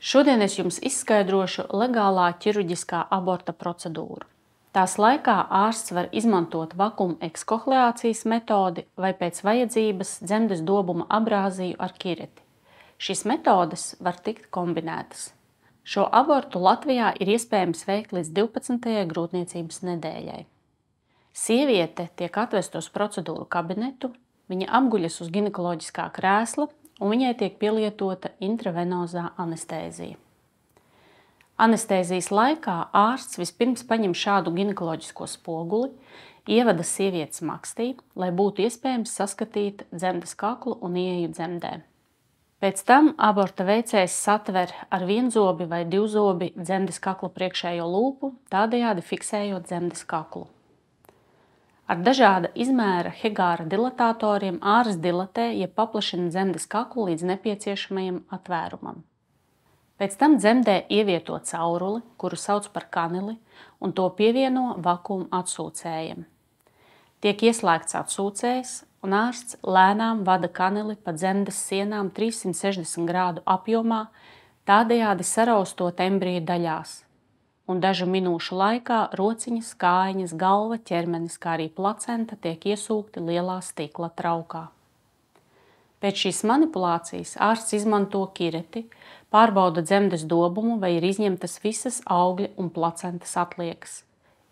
Šodien es jums izskaidrošu legālā ķirurģiskā aborta procedūru. Tās laikā ārsts var izmantot vakuma ekskohleācijas metodi vai pēc vajadzības dzemdes dobuma abrāziju ar kireti. Šīs metodes var tikt kombinētas. Šo abortu Latvijā ir iespējams veikt līdz 12. grūtniecības nedēļai. Sieviete tiek atvesta uz procedūru kabinetu, viņa apguļas uz ginekoloģiskā krēsla un viņai tiek pielietota intravenozā anestēzija. Anestēzijas laikā ārsts vispirms paņem šādu ginekoloģisko spoguli, ievada sievietes makstī, lai būtu iespējams saskatīt dzemdes kaklu un ieeju dzemdē. Pēc tam aborta veicējs satver ar vienzobi vai divzobi dzemdes kakla priekšējo lūpu, tādējādi fiksējot dzemdes kaklu. Ar dažāda izmēra Hegāra dilatatoriem ārsts dilatē, jeb paplašina dzemdes kaklu līdz nepieciešamajam atvērumam. Pēc tam dzemdē ievieto cauruli, kuru sauc par kanili, un to pievieno vakuma atsūcējam. Tiek ieslēgts atsūcējs, un ārsts lēnām vada kanili pa dzemdes sienām 360 grādu apjomā, tādējādi saraustot embriju daļās. Un dažu minūšu laikā rociņas, kājiņas, galva, ķermenis, kā arī placenta tiek iesūkti lielā stikla traukā. Pēc šīs manipulācijas ārsts izmanto kireti, pārbauda dzemdes dobumu, vai ir izņemtas visas augļa un placentas atliekas,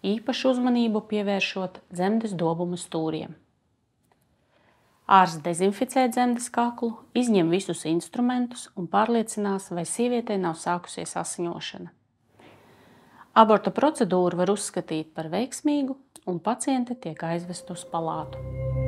īpašu uzmanību pievēršot dzemdes dobuma stūriem. Ārsts dezinficē dzemdes kaklu, izņem visus instrumentus un pārliecinās, vai sievietei nav sākusies asiņošana. Aborta procedūru var uzskatīt par veiksmīgu, un paciente tiek aizvesta uz palātu.